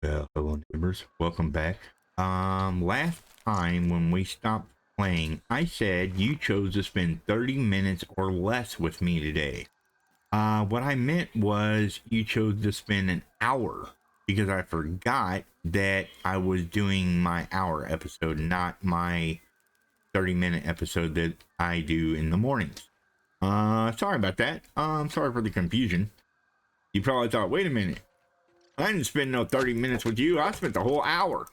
Well, hello neighbors, welcome back. Last time when we stopped playing, I said you chose to spend 30 minutes or less with me today. What I meant was you chose to spend an hour because I forgot that I was doing my hour episode, not my 30-minute episode that I do in the mornings. Sorry about that. Sorry for the confusion. You probably thought, wait a minute. I didn't spend no 30 minutes with you. I spent the whole hour.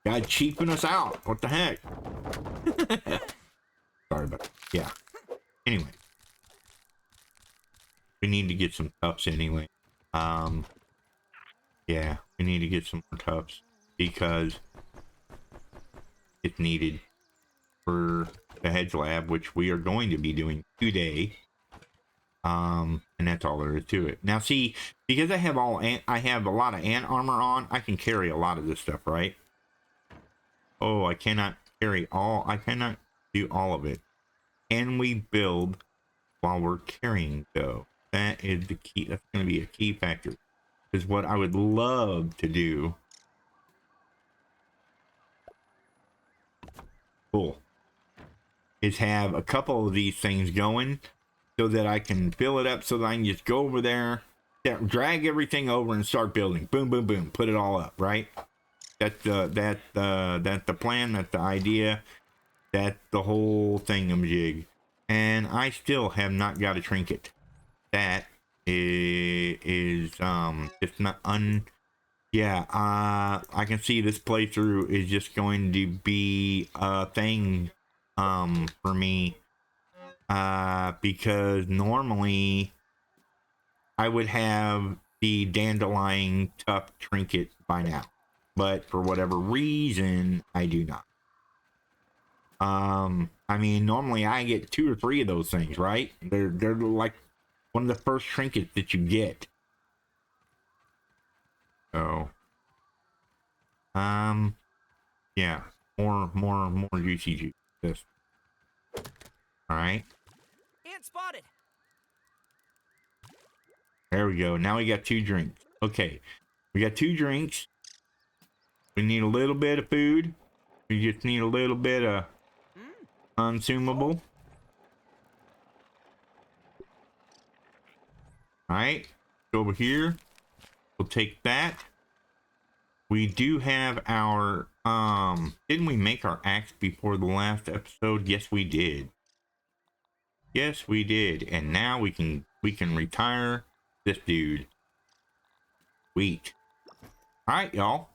God cheaping us out. What the heck? Sorry about that. Yeah. Anyway. We need to get some tufts anyway. Yeah. We need to get some more tufts because it's needed for the hedge lab, which we are going to be doing today. And that's all there is to it. Now see, because I have a lot of ant armor on, I can carry a lot of this stuff, right? Oh, I cannot do all of it. Can we build while we're carrying though? That is the key. That's going to be a key factor. Is what I would love to do. Cool. Is have a couple of these things going so that I can fill it up so that I can just go over there, drag everything over and start building. Boom, boom, boom. Put it all up, right? That's the plan, that's the idea, that's the whole thingamajig. And I still have not got a trinket. That is it's not yeah, I can see this playthrough is just going to be a thing for me. Because normally I would have the dandelion tough trinket by now, but for whatever reason I do not. I mean, normally I get 2 or 3 of those things, right? They're like one of the first trinkets that you get. So yeah, more juicy juice. This. All right. Ant spotted. There we go. Now we got 2 drinks. Okay, we got 2 drinks. We need a little bit of food. We just need a little bit of consumable. All right, go over here. We'll take that. We do have our didn't we make our axe before the last episode? Yes, we did. Yes, we did. And now we can retire this dude. Sweet. All right, y'all.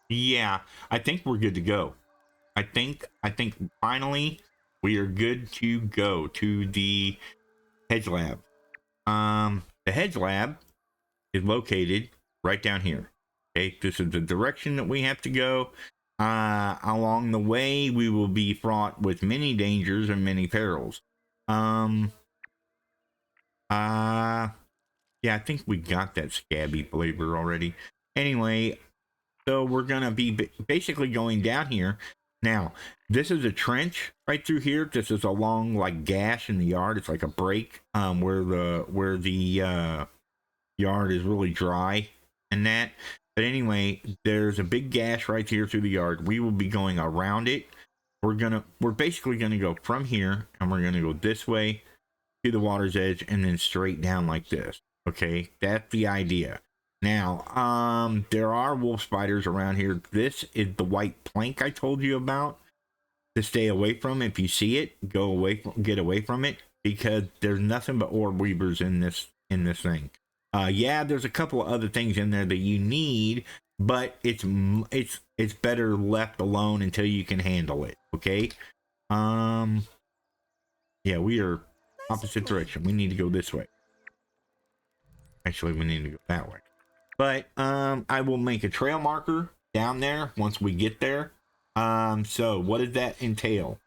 Yeah, I think we're good to go. I think finally we are good to go to the hedge lab. The hedge lab is located right down here. Okay, this is the direction that we have to go. Along the way, we will be fraught with many dangers and many perils. Yeah, I think we got that scabby flavor already. Anyway, so we're gonna be basically going down here. Now, this is a trench right through here. This is a long like gash in the yard. It's like a break where the yard is really dry and that. But anyway, there's a big gash right here through the yard. We will be going around it. We're basically gonna go from here and we're gonna go this way to the water's edge and then straight down like this. Okay, that's the idea. Now, there are wolf spiders around here. This is the white plank I told you about to stay away from. If you see it, get away from it because there's nothing but orb weavers in this thing. Yeah, there's a couple of other things in there that you need, but it's better left alone until you can handle it. Okay. Yeah, we are opposite direction. We need to go this way. Actually, we need to go that way. But I will make a trail marker down there once we get there. So what does that entail?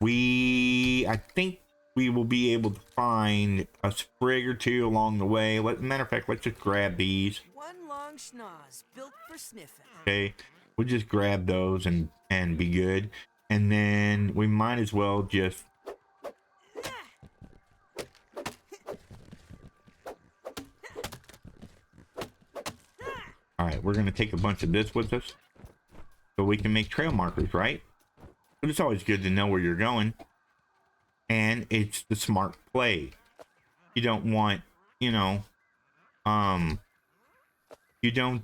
I think we will be able to find a sprig or 2 along the way. Matter of fact, let's just grab these. One long schnoz built for sniffing. Okay, we'll just grab those and be good. And then we might as well just All right, we're gonna take a bunch of this with us so we can make trail markers, right? But it's always good to know where you're going, and it's the smart play. You don't want, you know, you don't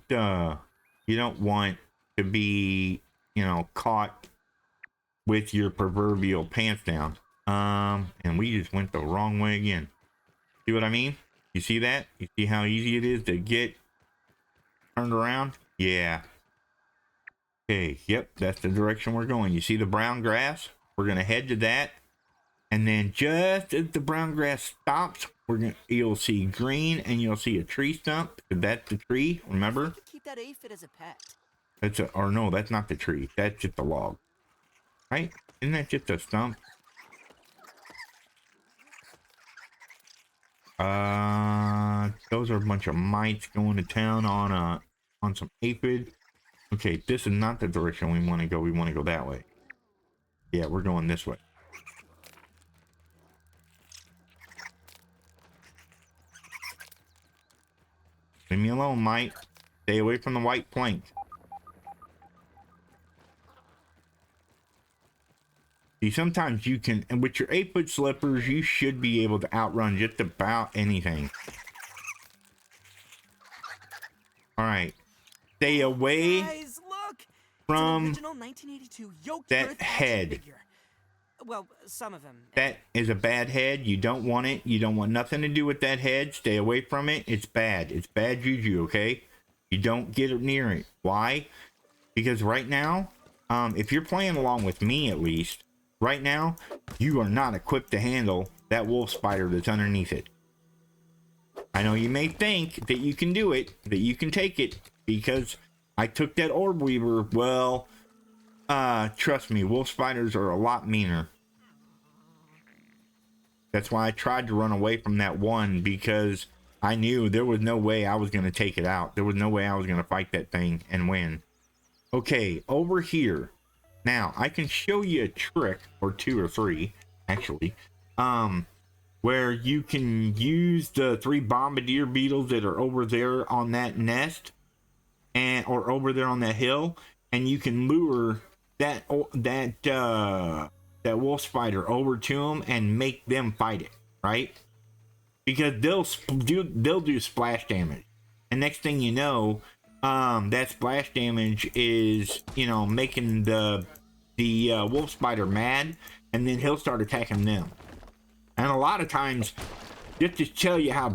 want to be, you know, caught with your proverbial pants down. And we just went the wrong way again. See what I mean? You see that? You see how easy it is to get turned around? Yeah. Okay, yep, that's the direction we're going. You see the brown grass? We're gonna head to that. And then just as the brown grass stops, you'll see green and you'll see a tree stump. That's the tree, remember? Keep that aphid as a pet. Or no, that's not the tree. That's just a log. Right? Isn't that just a stump? Those are a bunch of mites going to town on some aphid. Okay, this is not the direction we want to go. We want to go that way. Yeah, we're going this way. Leave me alone, mite. Stay away from the white plank. See, sometimes you can, and with your 8-foot slippers, you should be able to outrun just about anything. All right. Stay away Guys, look! from it's an original 1982 yoked that Earth head. Figure. Well, some of them. That is a bad head. You don't want it. You don't want nothing to do with that head. Stay away from it. It's bad. It's bad juju, okay? You don't get near it. Why? Because right now, if you're playing along with me at least, right now, you are not equipped to handle that wolf spider that's underneath it. I know you may think that you can do it, that you can take it, because I took that orb weaver. Well, trust me, wolf spiders are a lot meaner. That's why I tried to run away from that one, because I knew there was no way I was going to take it out. There was no way I was going to fight that thing and win. Okay, over here. Now, I can show you a trick, or 2 or 3, actually, where you can use the 3 bombardier beetles that are over there on that nest, or over there on that hill, and you can lure that wolf spider over to them and make them fight it, right? Because they'll do splash damage, and next thing you know, that splash damage is, you know, making the wolf spider mad, and then he'll start attacking them. And a lot of times, just to tell you how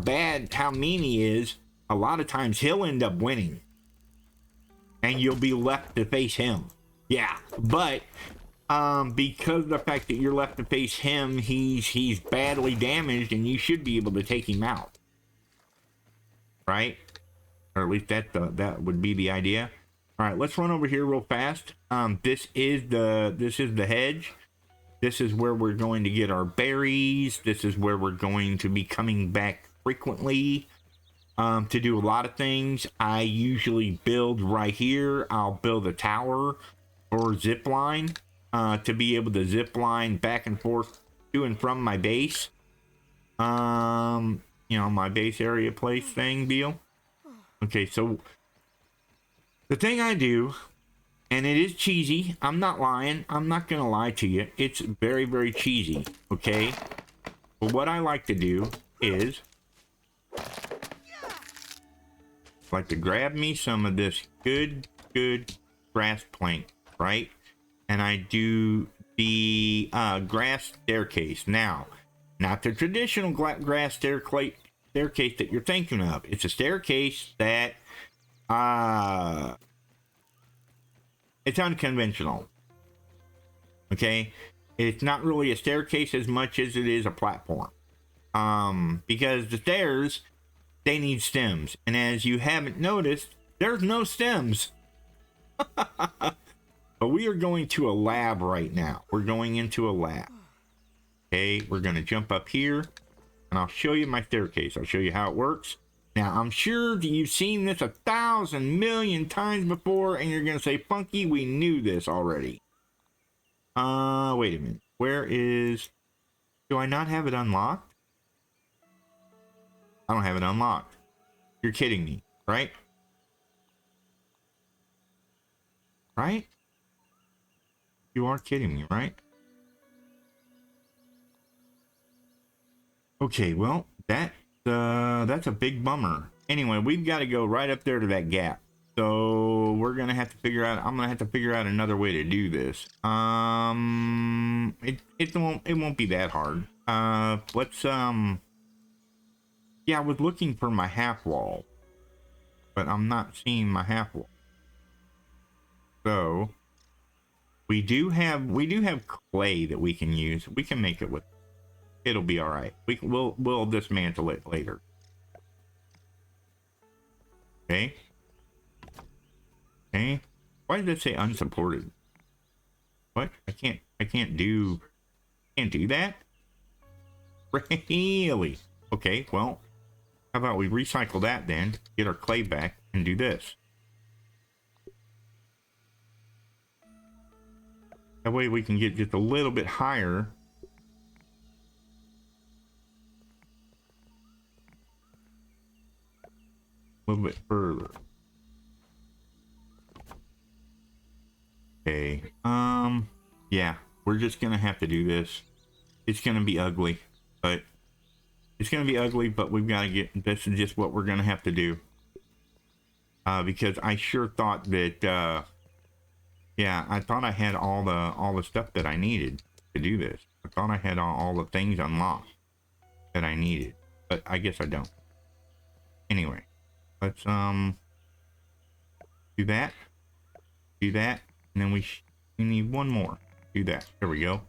mean he is, a lot of times he'll end up winning, and you'll be left to face him. Yeah, but because of the fact that you're left to face him, he's badly damaged, and you should be able to take him out, right? Or at least that would be the idea. All right, let's run over here real fast. This is the hedge. This is where we're going to get our berries. This is where we're going to be coming back frequently to do a lot of things. I usually build right here. I'll build a tower or zip line to be able to zip line back and forth to and from my base. You know, my base area place thing deal. Okay, so the thing I do, and it is cheesy, I'm not lying, I'm not gonna lie to you, it's very, very cheesy, okay? But what I like to do is, like to grab me some of this good grass plank, right? And I do the grass staircase. Now, not the traditional grass staircase that you're thinking of. It's a staircase that it's unconventional. Okay, it's not really a staircase as much as it is a platform. Because the stairs, they need stems, and as you haven't noticed, there's no stems. But we are going to a lab right now. We're going into a lab. Okay, we're going to jump up here, and I'll show you my staircase. I'll show you how it works. Now, I'm sure that you've seen this 1,000 million times before, and you're going to say, Funky, we knew this already. Wait a minute. Where is... Do I not have it unlocked? I don't have it unlocked. You're kidding me, right? right? You are kidding me, right? Okay, well, that's a big bummer. Anyway, we've got to go right up there to that gap. So we're gonna have to figure out. I'm gonna have to figure out another way to do this. It won't be that hard. Let's yeah, I was looking for my half wall, but I'm not seeing my half wall. So we do have clay that we can use. We can make it with. It'll be all right. We'll dismantle it later. Okay. Okay. Why did it say unsupported? What? I can't do that? Really? Okay, well, how about we recycle that then, get our clay back, and do this. That way we can get just a little bit higher. A little bit further. Okay, yeah, we're just gonna have to do this. It's gonna be ugly, but we've got to get, this is just what we're gonna have to do. Because I sure thought that, yeah, I thought I had all the stuff that I needed to do this. I thought I had all the things unlocked that I needed, but I guess I don't. Anyway, let's, do that, and then we need one more. Do that. There we go.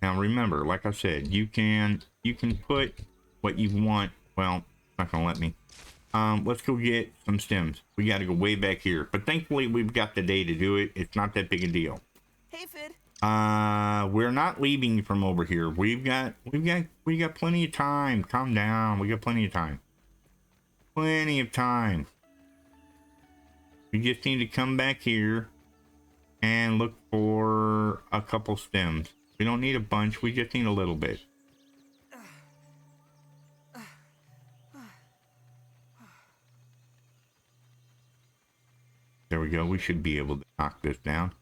Now remember, like I said, you can put what you want. Well, it's not gonna let me. Let's go get some stems. We got to go way back here, but thankfully we've got the day to do it. It's not that big a deal. Hey, Fid. We're not leaving from over here. We got plenty of time. Calm down. We got plenty of time. Plenty of time. We just need to come back here and look for a couple stems. We don't need a bunch. We just need a little bit. There we go. We should be able to knock this down.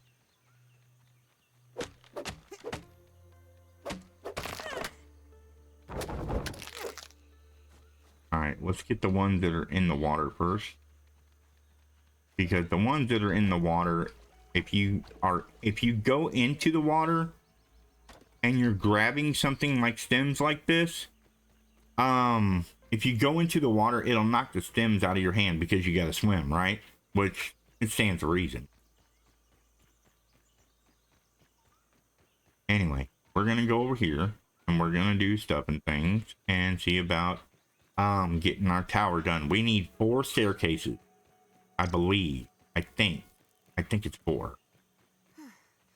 All right, let's get the ones that are in the water first. Because the ones that are in the water, if you go into the water and you're grabbing something like stems like this, if you go into the water, it'll knock the stems out of your hand because you got to swim, right? Which it stands to reason. Anyway, we're gonna go over here and we're gonna do stuff and things and see about getting our tower done. We need 4 staircases, I believe. I think it's 4.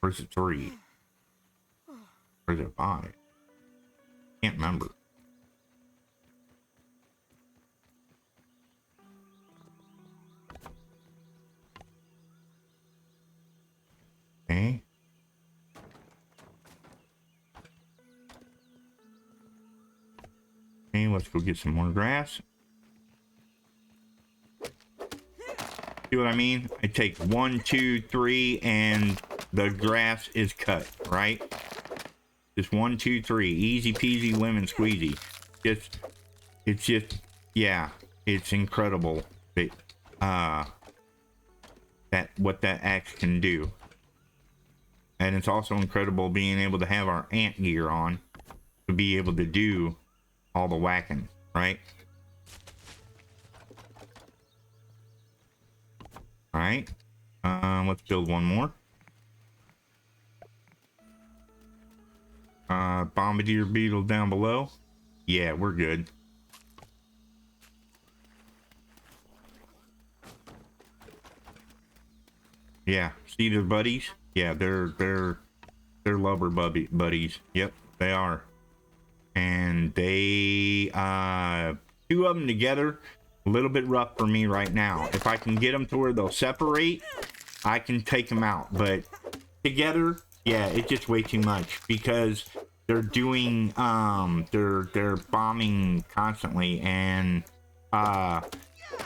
Or is it 3? Or is it 5? Can't remember. Okay. Okay, let's go get some more grass. See what I mean? I take 1, 2, 3, and the grass is cut, right? Just 1, 2, 3. Easy peasy lemon squeezy. It's just, yeah, it's incredible that, what that axe can do. And it's also incredible being able to have our ant gear on to be able to do all the whacking, right? All right, let's build one more. Bombardier beetle down below. Yeah, we're good. Yeah, see their buddies? Yeah, they're lover buddies. Yep, they are. And they 2 of them together, a little bit rough for me right now. If I can get them to where they'll separate, I can take them out. But together, yeah, it's just way too much because they're doing they're bombing constantly, and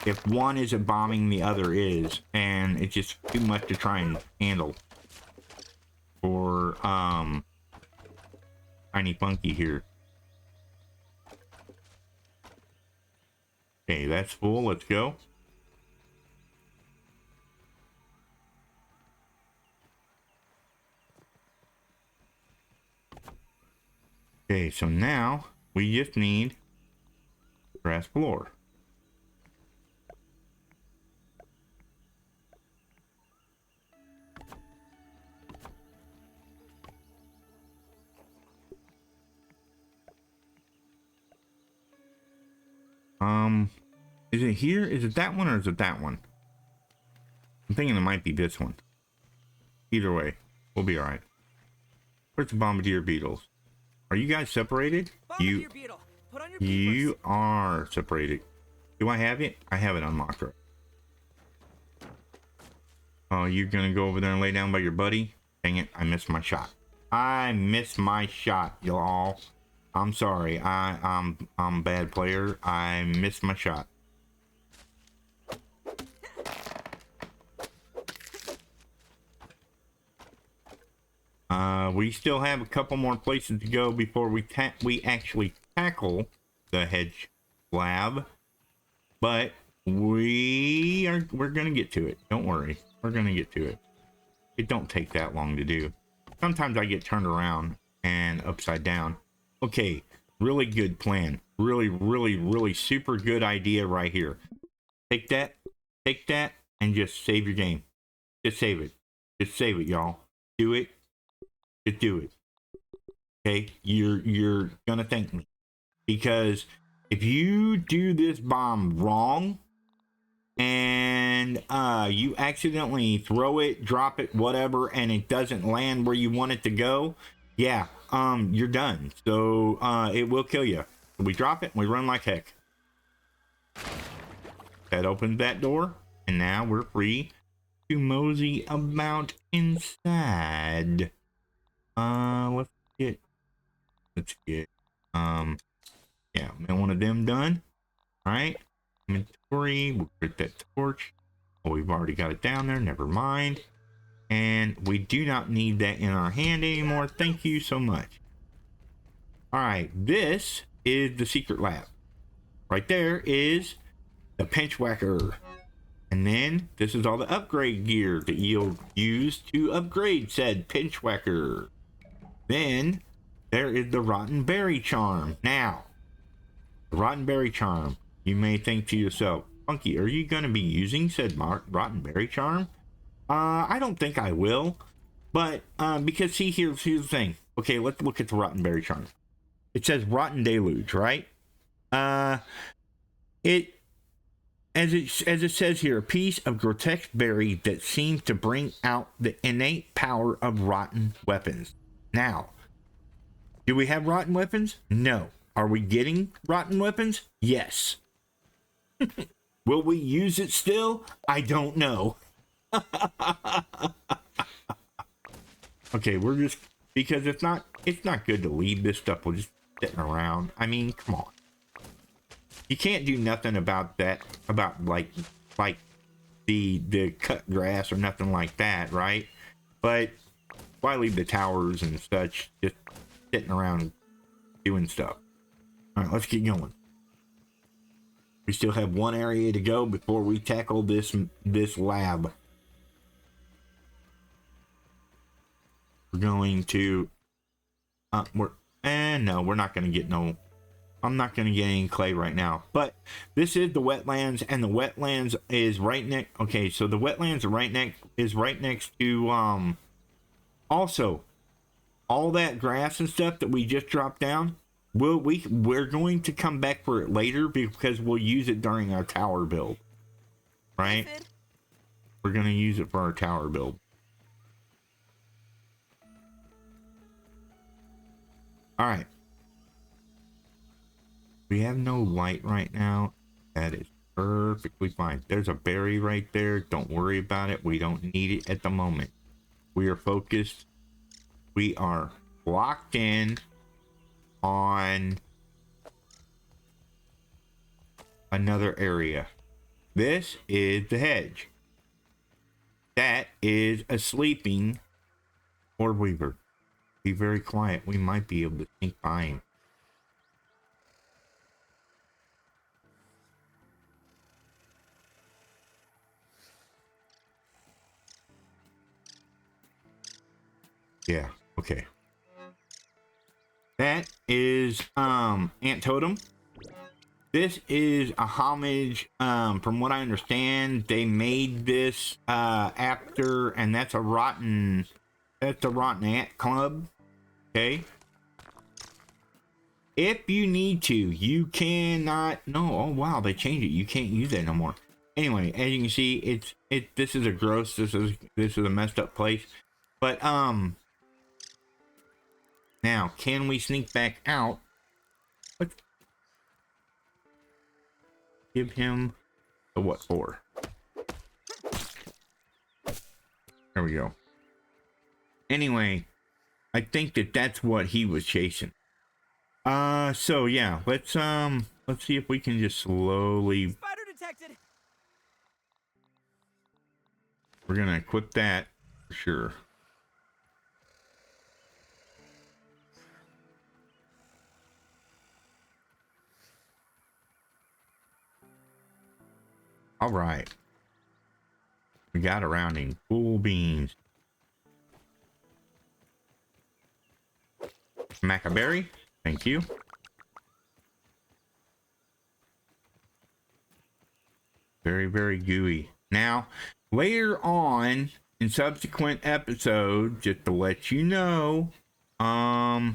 if one isn't bombing, the other is, and it's just too much to try and handle for Tiny Funky here. Okay, that's full. Let's go. Okay, so now we just need grass floor. Is it here? Is it that one or is it that one? I'm thinking it might be this one. Either way, we'll be all right. Where's the bombardier beetles? Are you guys separated? Bombardier beetle, put on your You peepers. are separated. Do I have it? I have it unlocked, right? Oh, you're gonna go over there and lay down by your buddy? Dang it, I missed my shot. I missed my shot, y'all. I'm sorry. I'm a bad player. I missed my shot. We still have a couple more places to go before we actually tackle the hedge lab, but we're gonna get to it. Don't worry, we're gonna get to it. It don't take that long to do. Sometimes I get turned around and upside down. Okay, really good plan. Really super good idea right here. Take that, and just save your game. Just save it. Just save it, y'all. Do it. Just do it. Okay, you're gonna thank me, because if you do this bomb wrong and you accidentally throw it, drop it, whatever, and it doesn't land where you want it to go, yeah, you're done. So it will kill you. We drop it and we run like heck. That opens that door, and now we're free to mosey about inside. Let's get yeah, one of them done. All right, inventory, we'll get that torch. Oh, we've already got it down there, never mind. And we do not need that in our hand anymore. Thank you so much. All right, this is the secret lab. Right there is the pinch whacker. And then this is all the upgrade gear that you'll use to upgrade said pinch whacker. Then there is the rotten berry charm. Now, the rotten berry charm, you may think to yourself, Funky, are you going to be using said rotten berry charm? I don't think I will, but because see, here's the thing. Okay, let's look at the rotten berry charm. It says rotten deluge, right? It as it says here, a piece of grotesque berry that seems to bring out the innate power of rotten weapons. Now, do we have rotten weapons? No. Are we getting rotten weapons? Yes. Will we use it still? I don't know. Okay, we're just, because it's not good to leave this stuff. We're just sitting around. I mean, come on. You can't do nothing about that, about like the cut grass or nothing like that, right? But why leave the towers and such just sitting around doing stuff? All right, let's get going. We still have one area to go before we tackle this lab. We're going to no, we're not going to get no. I'm not going to get any clay right now. But this is the wetlands, and the wetlands is right next. Okay, so the wetlands are right next to also all that grass and stuff that we just dropped down. We're going to come back for it later because we'll use it during our tower build. Right? We're going to use it for our tower build. All right. We have no light right now. That is perfectly fine. There's a berry right there. Don't worry about it. We don't need it at the moment. We are focused. We are locked in on another area. This is the hedge. That is a sleeping orb weaver. Be very quiet. We might be able to sneak by him. Yeah, okay. That is Ant Totem. This is a homage. From what I understand, they made this after, and that's a rotten ant club. Okay. If you need to, you cannot. No, oh wow, they changed it. You can't use that no more. Anyway, as you can see, this is a gross. This is a messed up place. But now can we sneak back out? Let's give him a what for? There we go. Anyway, I think that's what he was chasing. So yeah, let's see if we can just slowly. Spider detected. We're gonna equip that for sure. All right. We got a rounding. Cool beans. Macaberry. Thank you. Very, very gooey. Now, later on in subsequent episodes, just to let you know, there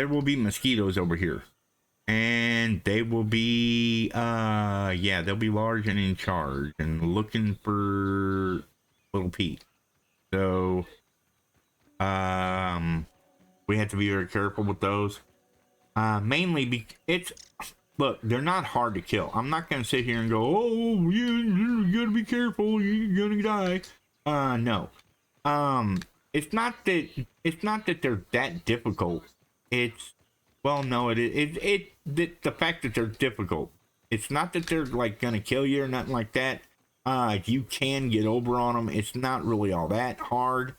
will be mosquitoes over here. And they will be, yeah, they'll be large and in charge and looking for little Pete. So, we have to be very careful with those. Mainly look, they're not hard to kill. I'm not going to sit here and go, oh, you gotta be careful, you're gonna die. No. It's not that they're that difficult. Well, no, the fact that they're difficult. It's not that they're like gonna kill you or nothing like that. You can get over on them. It's not really all that hard.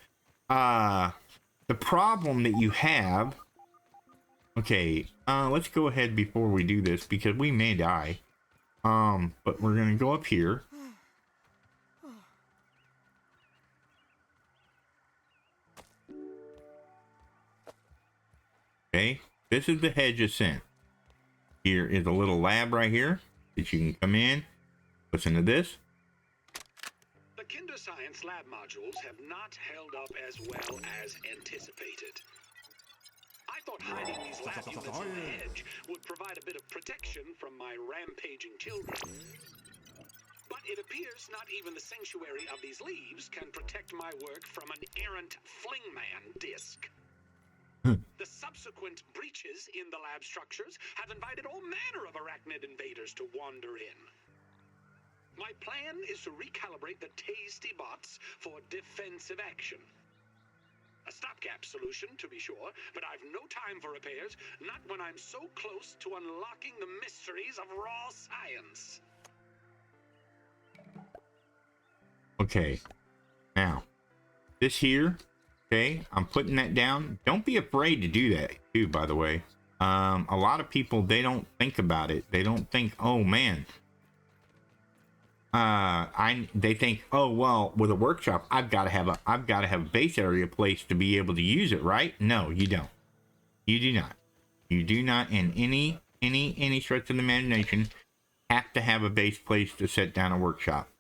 The problem that you have. Okay, let's go ahead before we do this because we may die. But we're gonna go up here. Okay. This is the hedge ascent. Here is a little lab right here that you can come in. Listen to this. The Kinder Science lab modules have not held up as well as anticipated. I thought hiding these lab units in the hedge would provide a bit of protection from my rampaging children. But it appears not even the sanctuary of these leaves can protect my work from an errant flingman disc. The subsequent breaches in the lab structures have invited all manner of arachnid invaders to wander in. My plan is to recalibrate the tasty bots for defensive action. A stopgap solution, to be sure, but I've no time for repairs, not when I'm so close to unlocking the mysteries of raw science. Okay. Now, this here. Okay, I'm putting that down. Don't be afraid to do that, too, by the way. A lot of people, they don't think about it. They don't think, oh, man. They think, oh, well, with a workshop, I've got to have a base area place to be able to use it, right? No, you don't. You do not. You do not, in any stretch of the imagination, have to have a base place to set down a workshop.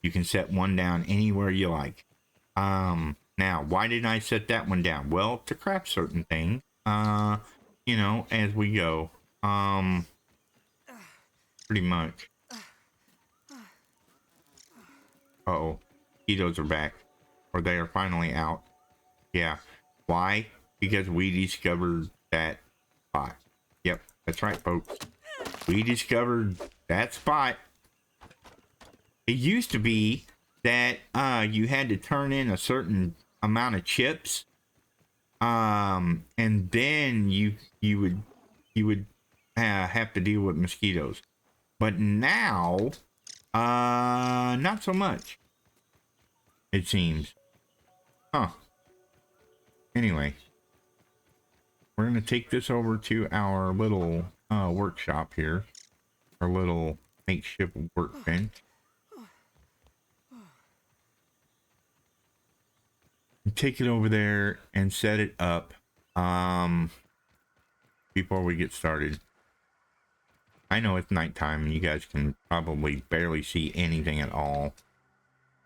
You can set one down anywhere you like. Now, why did I set that one down? Well, to craft certain things, you know, as we go. Pretty much. Uh-oh. Mosquitoes are back. Or they are finally out. Yeah. Why? Because we discovered that spot. Yep, that's right, folks. We discovered that spot. It used to be that you had to turn in a certain amount of chips, and then you would have to deal with mosquitoes. But now Not so much. It seems. Huh. Anyway. We're going to take this over to our little workshop here. Our little makeshift workbench. Take it over there and set it up before we get started. I know it's nighttime and you guys can probably barely see anything at all.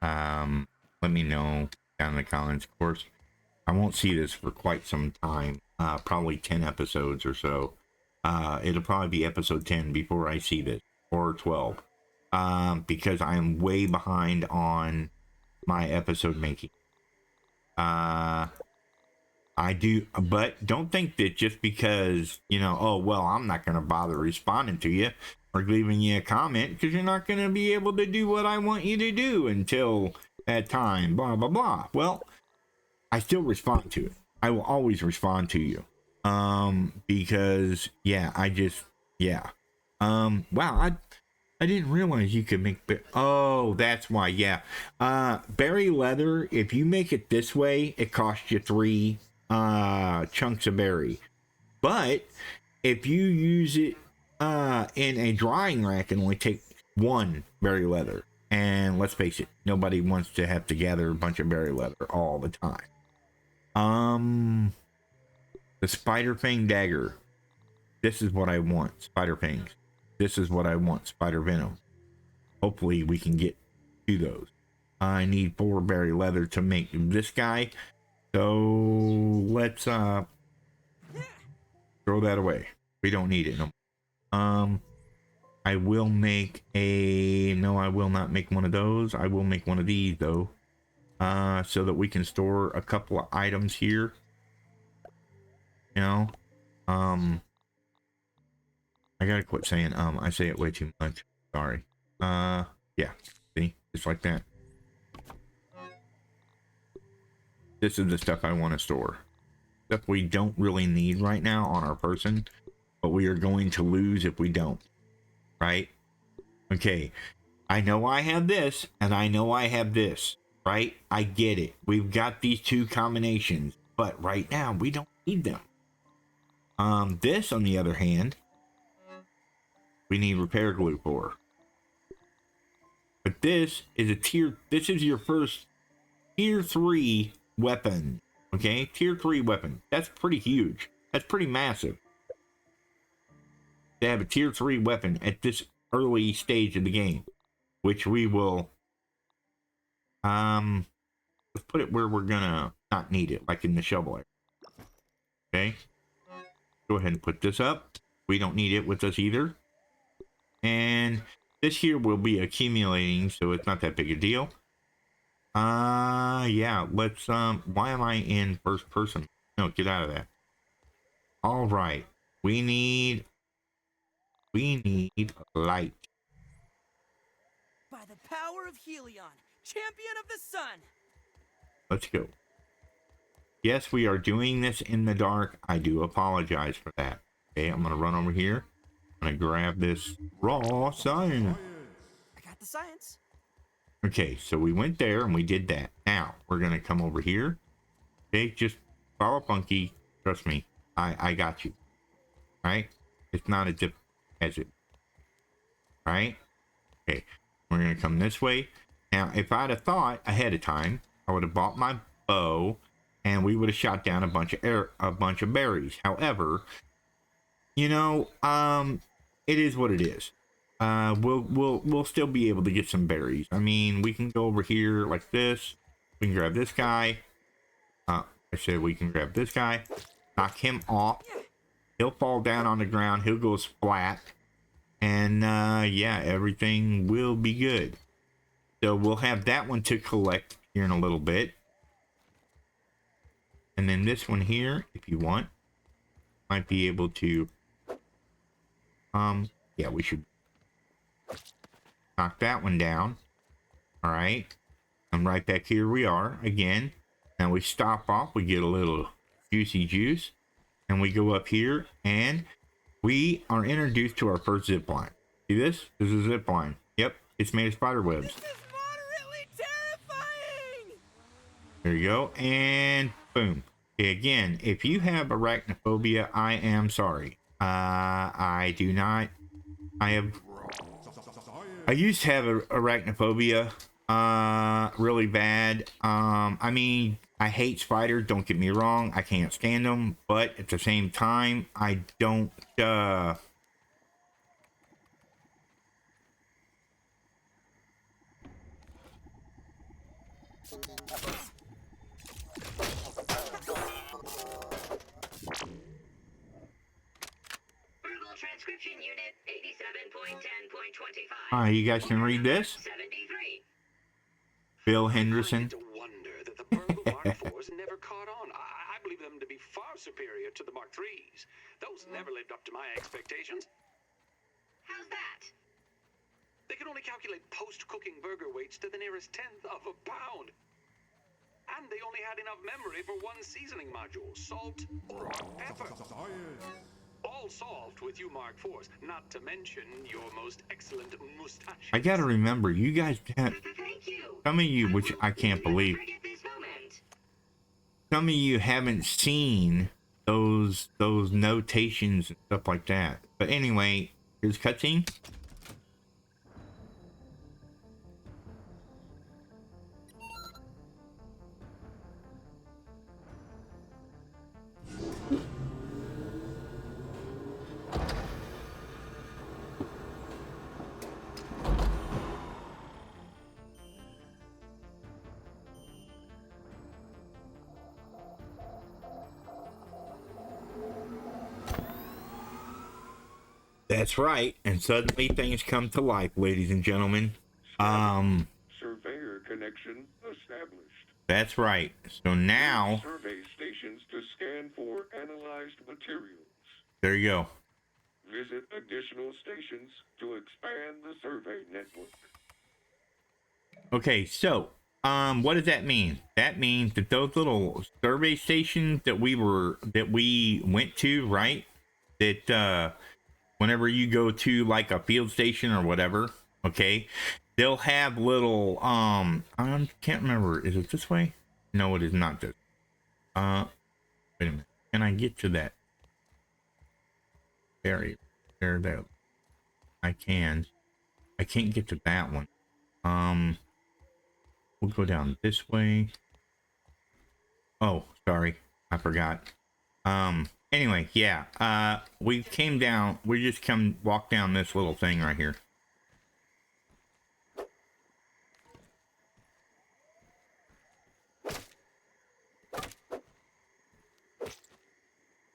Let me know down in the comments. Of course, I won't see this for quite some time. Probably 10 episodes or so. It'll probably be episode 10 before I see this, or 12. Because I am way behind on my episode making. I do, but don't think that just because, you know, oh, well, I'm not going to bother responding to you or leaving you a comment because you're not going to be able to do what I want you to do until that time, blah, blah, blah. Well, I still respond to it. I will always respond to you. Because, yeah, wow, I didn't realize you could make, oh, that's why, yeah. Berry leather, if you make it this way, it costs you 3 chunks of berry. But if you use it in a drying rack, it only take 1 berry leather. And let's face it, nobody wants to have to gather a bunch of berry leather all the time. The spider fang dagger. This is what I want, spider fangs. This is what I want, spider venom. Hopefully we can get to those. I need 4 berry leather to make this guy. So let's throw that away. We don't need it no more. I will make a, no, I will not make one of those. I will make one of these though. So that we can store a couple of items here. You know, I gotta quit saying I say it way too much. Sorry. Yeah, see, just like that. This is the stuff I want to store. Stuff we don't really need right now on our person, but we are going to lose if we don't. Right? Okay. I know I have this, and I know I have this. Right? I get it. We've got these 2 combinations, but right now we don't need them. This, on the other hand, we need repair glue for. But this is a this is your first tier 3 weapon. Okay? Tier 3 weapon. That's pretty huge. That's pretty massive. To have a tier 3 weapon at this early stage of the game. Which we will, let's put it where we're gonna not need it, like in the shovel area. Okay? Go ahead and put this up. We don't need it with us either. And this here will be accumulating, so it's not that big a deal. Yeah, let's, why am I in first person? No, get out of that. All right. We need light. By the power of Helion, champion of the sun. Let's go. Yes, we are doing this in the dark. I do apologize for that. Okay, I'm going to run over here. I'm going to grab this raw science. I got the science. Okay, so we went there and we did that. Now, we're going to come over here. Okay, just follow Funky. Trust me, I got you. Right? It's not as difficult as it. Right? Okay, we're going to come this way. Now, if I'd have thought ahead of time, I would have bought my bow and we would have shot down a bunch of berries. However, you know, it is what it is. We'll still be able to get some berries. I mean, we can go over here like this. We can grab this guy. I said we can grab this guy, knock him off. He'll fall down on the ground. He'll go splat. And yeah, everything will be good. So we'll have that one to collect here in a little bit. And then this one here, if you want, might be able to, yeah, we should knock that one down. All right. And right back here we are again. Now we stop off, we get a little juicy juice, and we go up here and we are introduced to our first zip line. See this? This is a zip line. Yep. It's made of spider webs. This is moderately terrifying! There you go. And boom. Again, if you have arachnophobia, I am sorry. I do not. I used to have arachnophobia. Really bad. I mean, I hate spiders, don't get me wrong. I can't stand them. But at the same time, I don't, Transcription unit 87.10.25. you guys can read this. 73. Bill Henderson. To wonder that the Burgle Mark IVs never caught on. I believe them to be far superior to the Mark IIIs. Those never lived up to my expectations. How's that? They could only calculate post-cooking burger weights to the nearest tenth of a pound. And they only had enough memory for one seasoning module, salt or pepper. All solved with you Mark IVs, not to mention your most excellent mustache. I gotta remember, you guys have, Thank you. some of you, which I can't believe, Forget this moment. some of you haven't seen those notations and stuff like that. But anyway, here's cutscene. That's right, and suddenly things come to life, ladies and gentlemen. Surveyor connection established. That's right. So now, Survey stations to scan for analyzed materials. there you go. Visit additional stations to expand the survey network. Okay, so, what does that mean? That means that those little survey stations that we went to, right? That, whenever you go to like a field station or whatever, okay, they'll have little, I can't remember. Is it this way? No, it is not this. Wait a minute. Can I get to that area? There. I can't get to that one. We'll go down this way. Oh, sorry. I forgot. Anyway, yeah. We came down. We just walk down this little thing right here.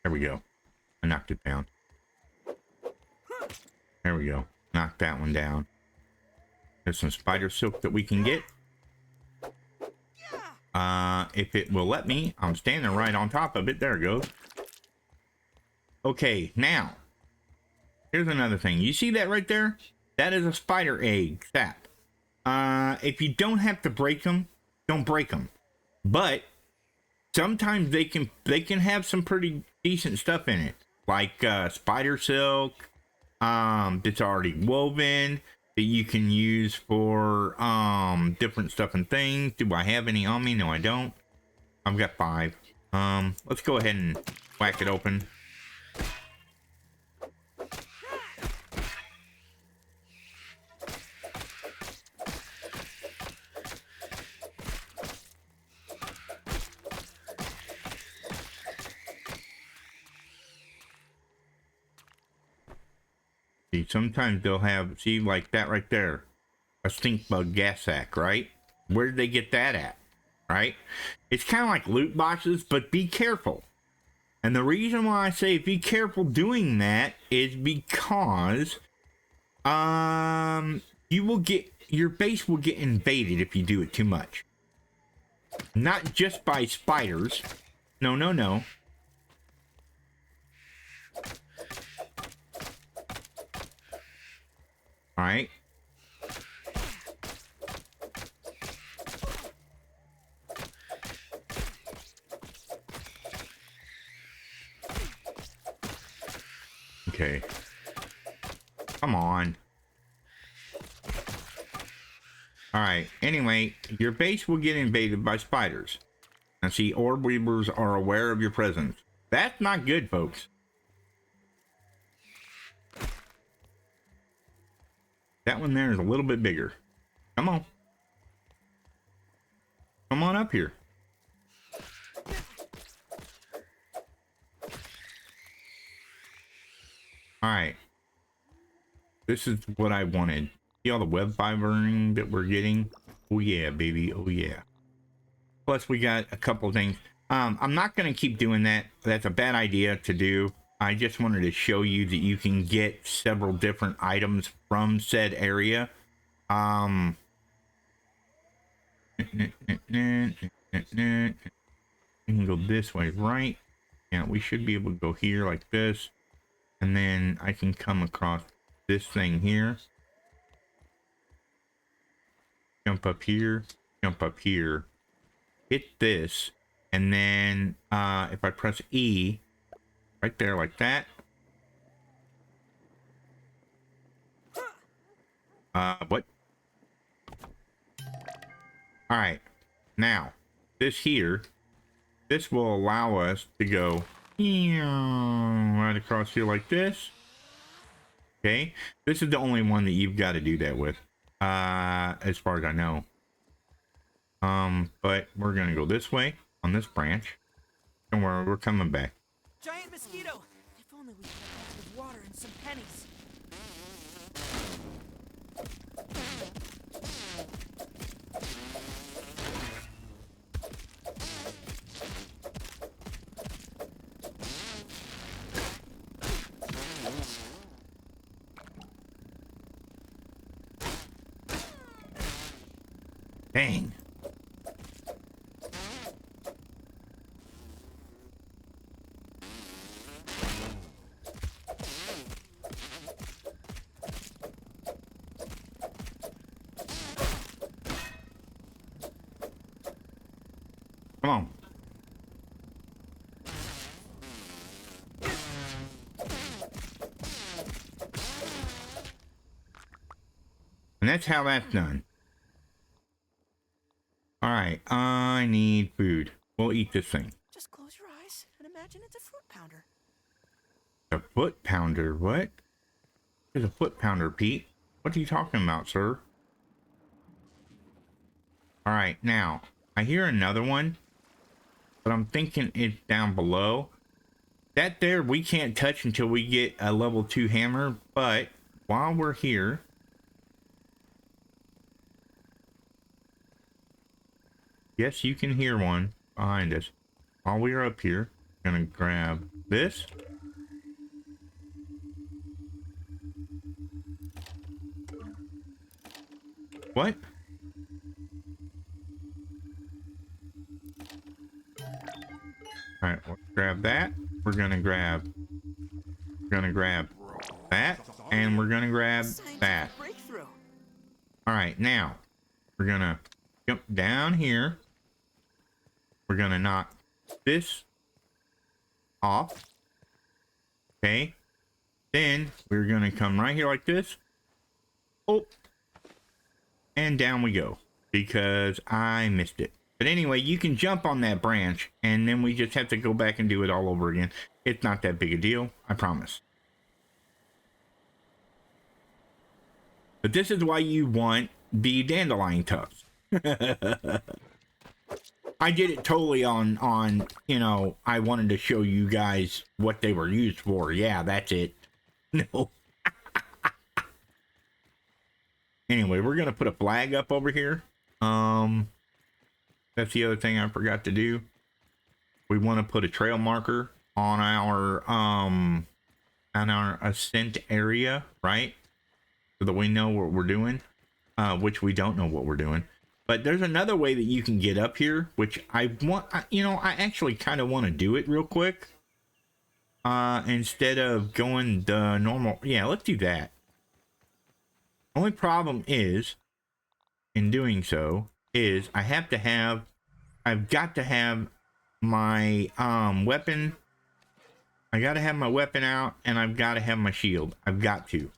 There we go. I knocked it down. There we go. Knock that one down. There's some spider silk that we can get. If it will let me, I'm standing right on top of it. There it goes. Okay, now, here's another thing. You see that right there? That is a spider egg sap. If you don't have to break them, don't break them. But sometimes they can have some pretty decent stuff in it, like spider silk that's already woven that you can use for different stuff and things. Do I have any on me? No, I don't. I've got 5. Let's go ahead and whack it open. See, sometimes they'll have, see, like that right there, a stink bug gas sack, right? Where did they get that at, right? It's kind of like loot boxes, but be careful. And the reason why I say be careful doing that is because you will get, your base will get invaded if you do it too much. Not just by spiders. No. All right. Okay. Come on. All right. Anyway, your base will get invaded by spiders. And see, orb weavers are aware of your presence. That's not good, folks. That one there is a little bit bigger. Come on. Come on up here. All right. This is what I wanted. See all the web fibering that we're getting? Oh yeah, baby. Oh yeah. Plus we got a couple things. I'm not going to keep doing that. That's a bad idea to do. I just wanted to show you that you can get several different items from said area. You can go this way, right? Yeah, we should be able to go here like this. And then I can come across this thing here. Jump up here, jump up here. Hit this. And then if I press E, right there like that. What? All right. Now, this here, this will allow us to go right across here like this. Okay. This is the only one that you've got to do that with, as far as I know. But we're going to go this way on this branch. Don't worry, we're coming back. Giant mosquito! If only we could have with water and some pennies. Dang. Come on. And that's how that's done. All right, I need food. We'll eat this thing. Just close your eyes and imagine it's a fruit pounder. A foot pounder? What? There's a foot pounder, Pete. What are you talking about, sir? All right, now I hear another one, but I'm thinking it's down below. That there we can't touch until we get a level 2 hammer. But while we're here, yes, you can hear one behind us. While we're up here, I'm gonna grab this. What? All right, we'll grab that. We're gonna grab that, and we're gonna grab that. Breakthrough. All right, now we're gonna jump down here. We're gonna knock this off. Okay. Then we're gonna come right here like this. Oh. And down we go because I missed it. But anyway, you can jump on that branch and then we just have to go back and do it all over again. It's not that big a deal, I promise. But this is why you want the dandelion tufts. I did it totally on, you know, I wanted to show you guys what they were used for. Yeah, that's it. No. Anyway, we're going to put a flag up over here. That's the other thing I forgot to do. We want to put a trail marker on our ascent area, right? So that we know what we're doing, which we don't know what we're doing. But there's another way that you can get up here, which I want, you know, I actually kind of want to do it real quick. Instead of going the normal, yeah, let's do that. Only problem is, in doing so, is I've got to have my weapon. I got to have my weapon out, and I've got to have my shield. I've got to,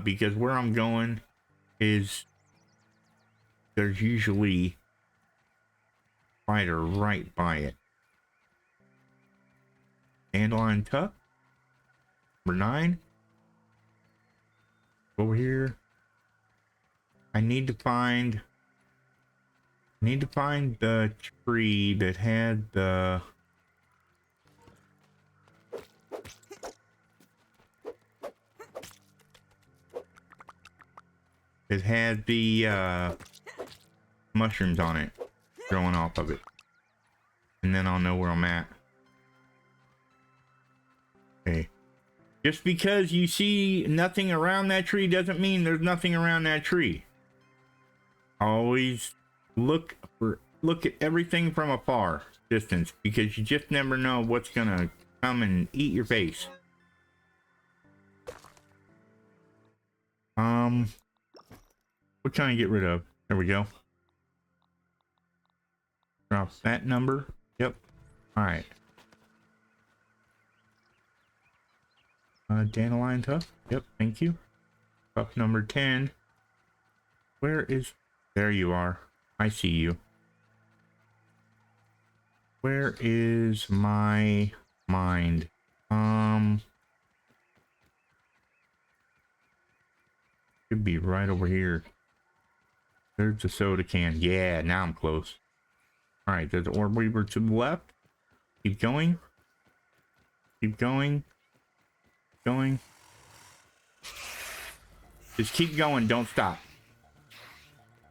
because where I'm going is there's usually spider right by it. Dandelion tuck. Number 9. Over here. I need to find the tree that had the mushrooms on it growing off of it, and then I'll know where I'm at. Okay, just because you see nothing around that tree doesn't mean there's nothing around that tree. Always look at everything from a far distance, because you just never know what's gonna come and eat your face. What can I get rid of? There we go. Drop that number. Yep. All right. Dandelion tuft. Yep. Thank you. Up number 10. Where is? There you are. I see you. Where is my mind? Should be right over here. There's the soda can. Yeah, now I'm close. All right, there's the orb weaver to the left. Keep going. Keep going. Going. Just keep going. Don't stop.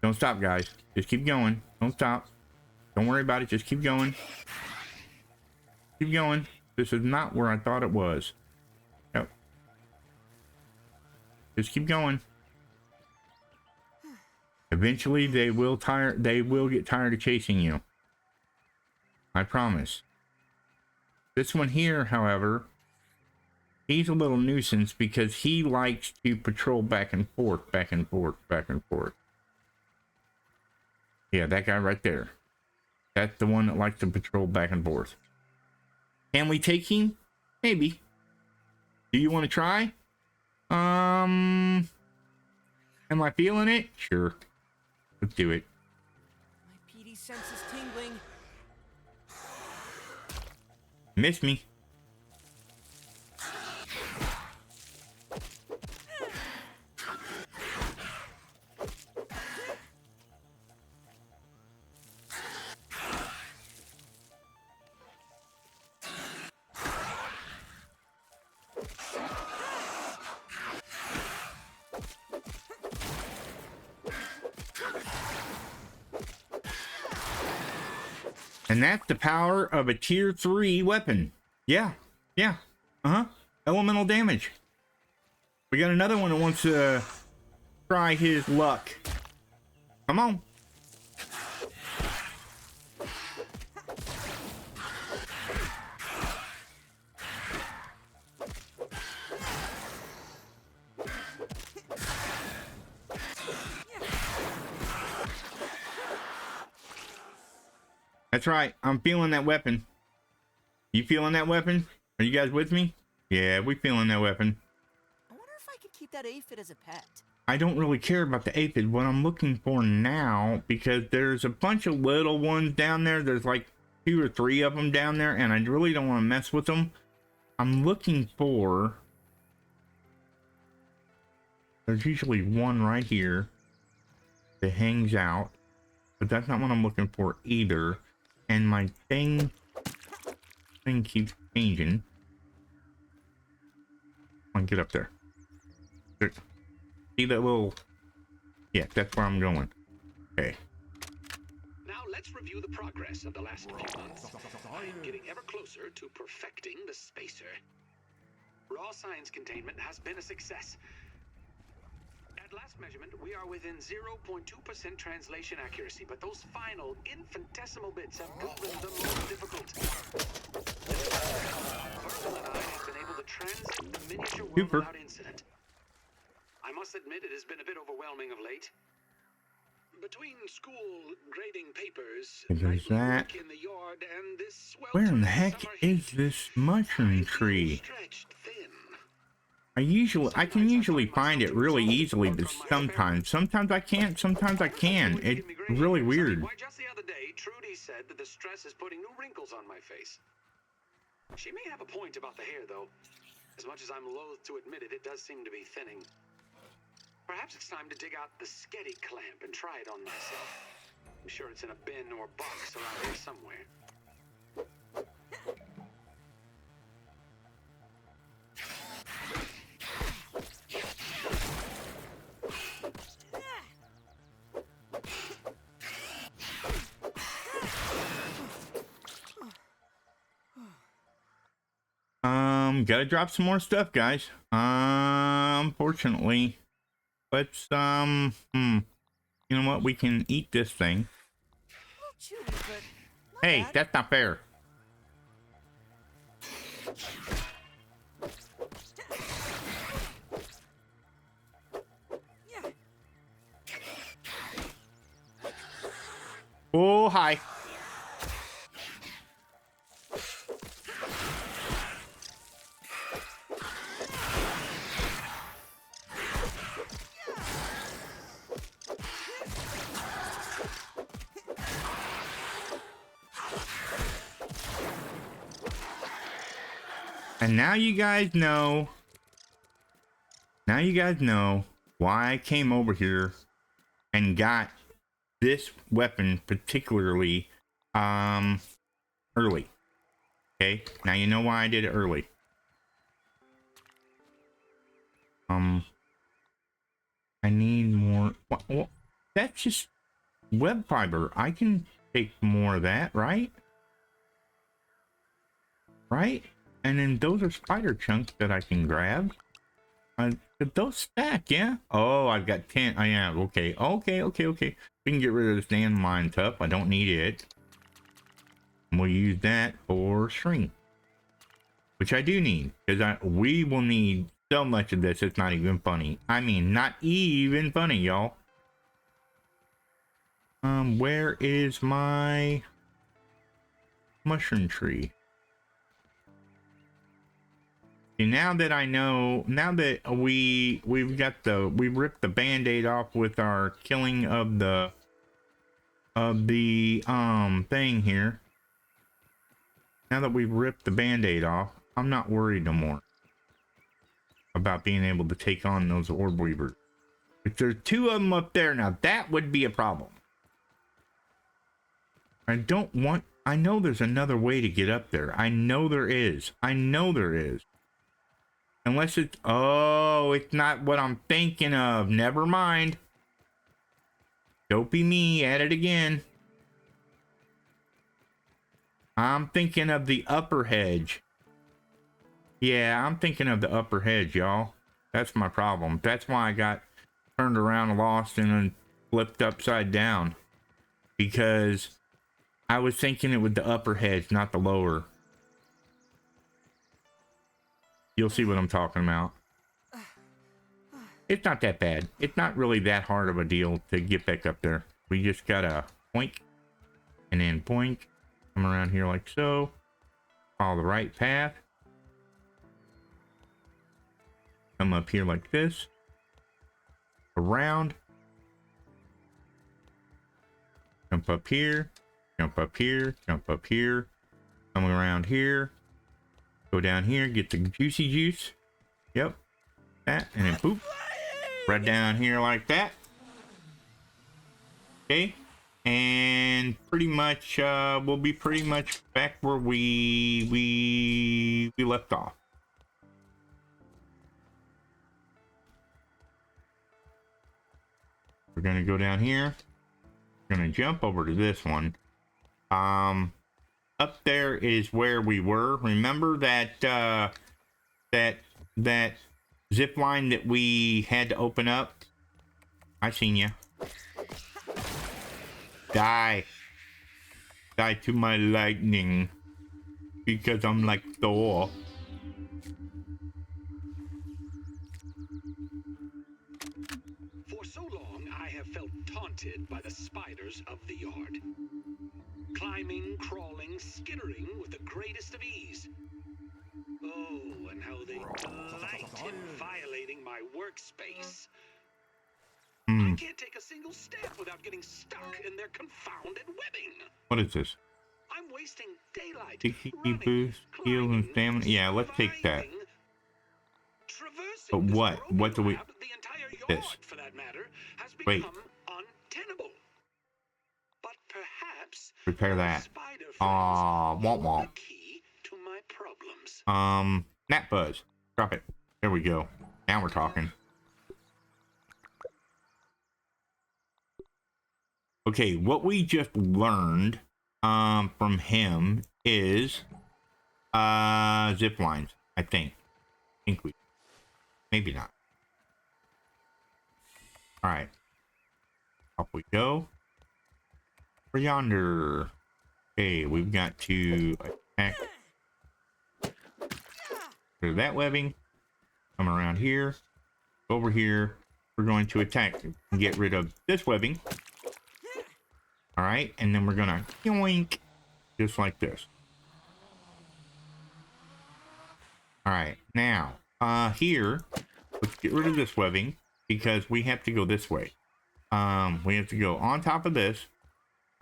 Don't stop, guys. Just keep going. Don't stop. Don't worry about it. Just keep going. Keep going. This is not where I thought it was. Yep. Just keep going. Eventually, they will get tired of chasing you. I promise. This one here, however, he's a little nuisance because he likes to patrol back and forth, back and forth, back and forth. Yeah, that guy right there. That's the one that likes to patrol back and forth. Can we take him? Maybe. Do you want to try? Am I feeling it? Sure. Let's do it. My PD sense is tingling. Miss me. And that's the power of a tier 3 weapon. Yeah. Yeah. Elemental damage. We got another one that wants to try his luck. Come on. That's right. I'm feeling that weapon. You feeling that weapon? Are you guys with me? Yeah, we feeling that weapon. I wonder if I could keep that aphid as a pet. I don't really care about the aphid. What I'm looking for now, because there's a bunch of little ones down there. There's like 2 or 3 of them down there, and I really don't want to mess with them. I'm looking for... There's usually one right here that hangs out, but that's not what I'm looking for either. And my thing keeps changing. Come on, get up there. There. See that little... Yeah, that's where I'm going. Okay. Now let's review the progress of the last few months. I'm getting ever closer to perfecting the spacer. Raw science containment has been a success. At last measurement, we are within 0.2% translation accuracy, but those final infinitesimal bits have proven the most difficult. Virgil and I have been able to transit the miniature world without incident. I must admit it has been a bit overwhelming of late. Between school grading papers, There's that. in the yard, and this Where in the heck is this mushroom tree? Stretched thin. I can usually find it really easily, but sometimes I can't, sometimes I can. It's really weird. Why, just the other day, Trudy said that the stress is putting new wrinkles on my face. She may have a point about the hair, though. As much as I'm loath to admit it, it does seem to be thinning. Perhaps it's time to dig out the Sketty clamp and try it on myself. I'm sure it's in a bin or box around here somewhere. Gotta drop some more stuff, guys. Unfortunately, let's, you know what? We can eat this thing. Chewy, but not Hey, bad. that's not fair. Yeah. Oh, hi. And now you guys know. Now you guys know why I came over here and got this weapon particularly early. Okay, now you know why I did it early. I need more. Well, that's just web fiber. I can take more of that, right? Right? And then those are spider chunks that I can grab. Did those stack? Yeah. Oh, I've got 10. I am. Okay. Okay. We can get rid of this landmine tup. I don't need it. And we'll use that for shrink, which I do need, because we will need so much of this. It's not even funny. I mean, not even funny, y'all. Where is my mushroom tree? Now that I know, now that we ripped the band-aid off with our killing of the thing here. Now that we've ripped the band-aid off, I'm not worried no more about being able to take on those orb weavers. If there's 2 of them up there, now that would be a problem. I don't want, I know there's another way to get up there. I know there is. Unless it's, oh, it's not what I'm thinking of. Never mind. Don't be me at it again. I'm thinking of the upper hedge. Yeah, I'm thinking of the upper hedge, y'all. That's my problem. That's why I got turned around, lost, and then flipped upside down. Because I was thinking it was the upper hedge, not the lower. You'll see what I'm talking about. It's not that bad. It's not really that hard of a deal to get back up there. We just gotta poink and then poink. Come around here like so. Follow the right path. Come up here like this. Around. Jump up here. Jump up here. Jump up here. Come around here. Go down here, get the juicy juice. Yep. That, and then poop. Right down here like that. Okay. And pretty much, we'll be pretty much back where we left off. We're gonna go down here. We're gonna jump over to this one. Up there is where we were. Remember that that zip line that we had to open up? I seen ya. Die to my lightning, because I'm like Thor. For so long, I have felt taunted by the spiders of the yard. Climbing, crawling, skittering with the greatest of ease. Oh, and how they delight in violating my workspace. I can't take a single step without getting stuck in their confounded webbing. What is this? I'm wasting daylight. Sticky boost, heal and stamina. Yeah, let's take that. But what? What do we? The entire yard, This. for that matter, has Wait. become untenable. But perhaps Repair that. spider Aw, friends womp hold womp. the key to my problems. Gnat buzz. Drop it. There we go. Now we're talking. Okay, what we just learned from him is zip lines, I think. Maybe not. Alright. Up we go. For yonder. Okay, we've got to attack. There's that webbing. Come around here. Over here. We're going to attack and get rid of this webbing. Alright, and then we're gonna yoink. Just like this. Alright, now, here, let's get rid of this webbing because we have to go this way. We have to go on top of this.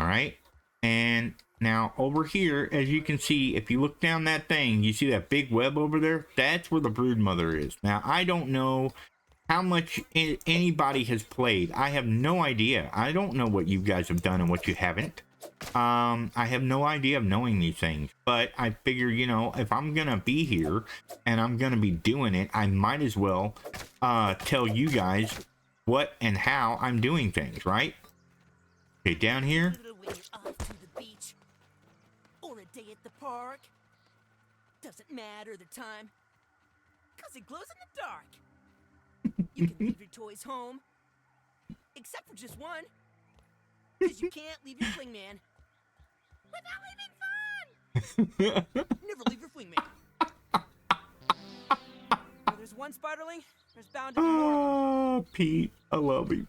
Alright, and now over here, as you can see, if you look down that thing, you see that big web over there? That's where the brood mother is. Now, I don't know how much anybody has played. I have no idea. I don't know what you guys have done and what you haven't. I have no idea of knowing these things, but I figure, you know, if I'm gonna be here and I'm gonna be doing it, I might as well tell you guys what and how I'm doing things, right? Okay, down here. Little when you're off to the beach or a day at the park. Doesn't matter the time, 'cause it glows in the dark. You can leave your toys home, except for just one, 'cause you can't leave your fling man without leaving fun. Never leave your fling man. Where there's one spiderling, there's bound to be more. Oh, Pete, I love him.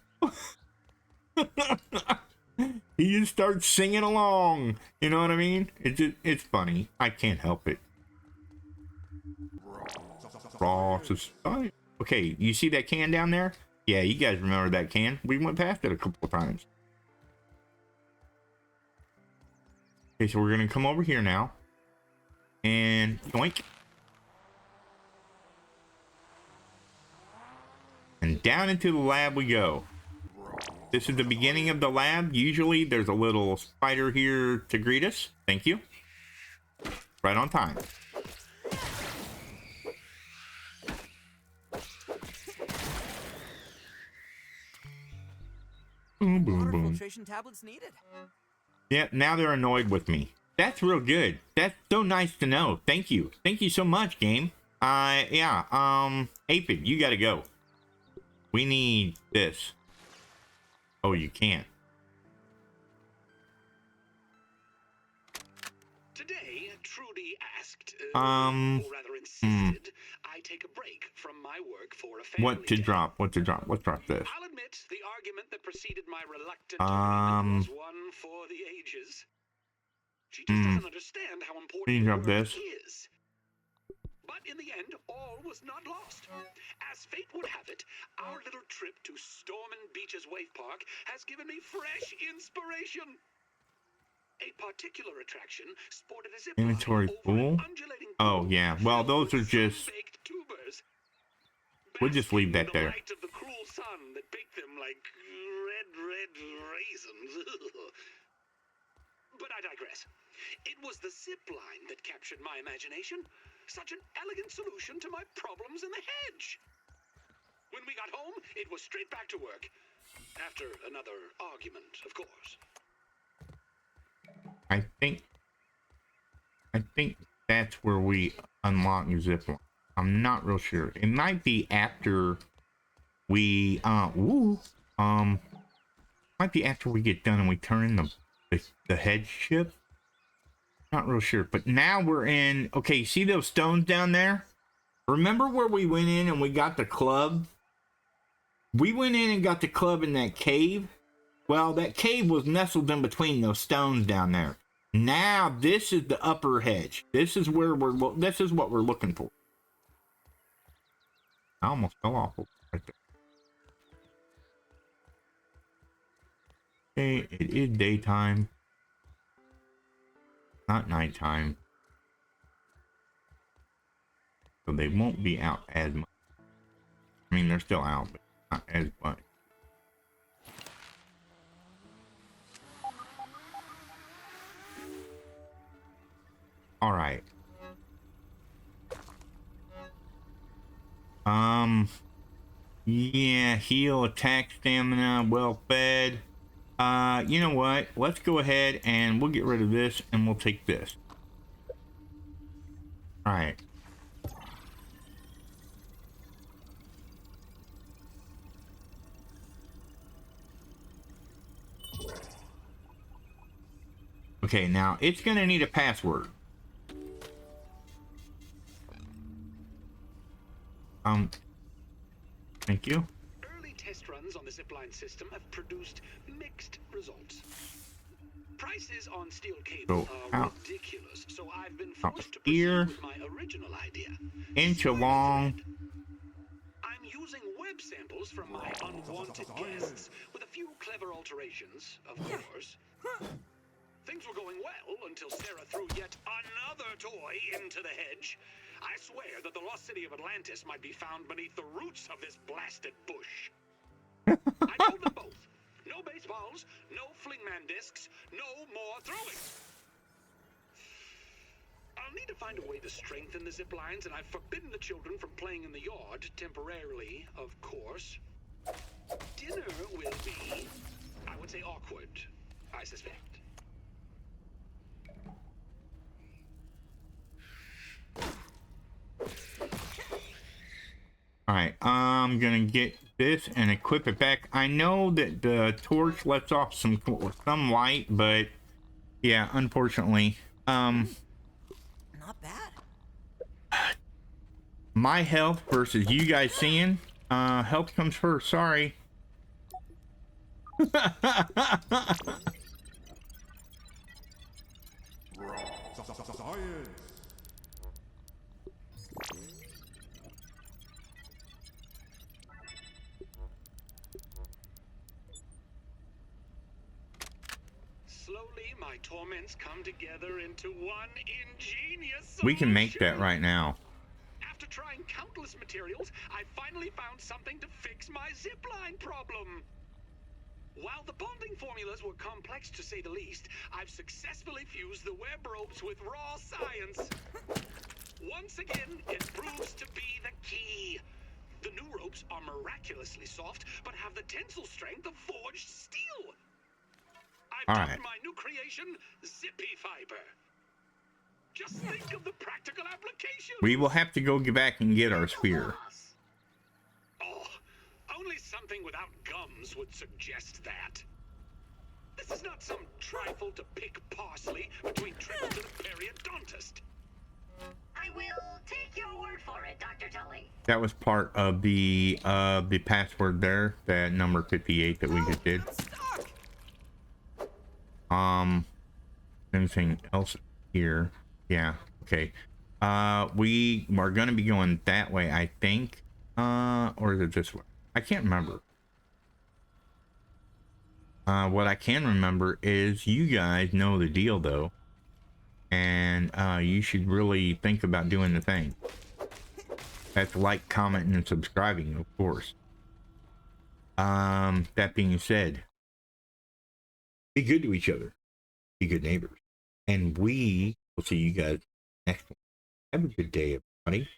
He just starts singing along. You know what I mean? It's funny. I can't help it. Raw society. Okay, you see that can down there? Yeah, you guys remember that can. We went past it a couple of times. Okay, so we're going to come over here now. And yoink. And down into the lab we go. This is the beginning of the lab. Usually there's a little spider here to greet us. Thank you. Right on time. Boom, boom, Water boom. filtration tablets needed. Yeah, now they're annoyed with me. That's real good. That's so nice to know. Thank you. Thank you so much, game. Yeah, Aphid, you gotta go. We need this. Oh, you can't. Today, Trudy asked, or rather insisted, I take a break from my work for a family What to day. drop? What to drop? Let's drop this. I'll admit, the argument that preceded my reluctant agreement was Um, one for the ages. She just doesn't understand how important Can you drop work this? is. But in the end, all was not lost. As fate would have it, our little trip to Stormin Beach's Wave Park has given me fresh inspiration. A particular attraction sported a zip line Inventory over full? an undulating Oh, pool yeah. Well, filled those with are just... sun-baked tubers. We'll just leave that Basking in there. the light of the cruel sun that baked them like red raisins. But I digress. It was the zip line that captured my imagination. Such an elegant solution to my problems in the hedge. When we got home, it was straight back to work. After another argument, of course. I think that's where we unlock zip line. I'm not real sure. It might be after we might be after we get done and we turn in the head ship. Not real sure, but now we're in. Okay, see those stones down there? Remember where we went in and we got the club? We went in and got the club in that cave. Well, that cave was nestled in between those stones down there. Now this is the upper hedge. This is where this is what we're looking for. I almost fell off right there. Okay, it is daytime, not nighttime, so they won't be out as much. I mean, they're still out, but not as much. All right. Yeah, heal, attack, stamina, well fed. You know what? Let's go ahead and we'll get rid of this and we'll take this. All right. Okay, now it's gonna need a password. Thank you. Early test runs on the zipline system have produced mixed results. Prices on steel cable are ridiculous, so I've been forced to proceed with my original idea. Inch along. I'm using web samples from my unwanted guests with a few clever alterations, of course. Things were going well until Sarah threw yet another toy into the hedge. I swear that the lost city of Atlantis might be found beneath the roots of this blasted bush. I told them both. No baseballs, no flingman discs, no more throwing. I'll need to find a way to strengthen the zip lines, and I've forbidden the children from playing in the yard, temporarily, of course. Dinner will be, I would say, awkward, I suspect. Alright, I'm gonna get this and equip it back. I know that the torch lets off some light, but yeah, unfortunately, Not bad. my health versus you guys seeing, health comes first, sorry. Slowly, my torments come together into one ingenious solution. We can make that right now. After trying countless materials, I finally found something to fix my zipline problem. While the bonding formulas were complex to say the least, I've successfully fused the web ropes with raw science. Once again, it proves to be the key. The new ropes are miraculously soft, but have the tensile strength of forged steel. I've dubbed my new creation Zippy Fiber. Just think of the practical application. We will have to go back and get our spear. Oh, only something without gums would suggest that. This is not some trifle to pick parsley between trips to the periodontist. I will take your word for it, Dr. Tully. That was part of the password there, that number 58 that we just did. Anything else here? Yeah, okay. We are gonna be going that way, I think. Or is it this way? I can't remember. What I can remember is you guys know the deal though. And you should really think about doing the thing. That's like, commenting, and subscribing, of course. That being said, be good to each other. Be good neighbors. And we will see you guys next one. Have a good day, everybody.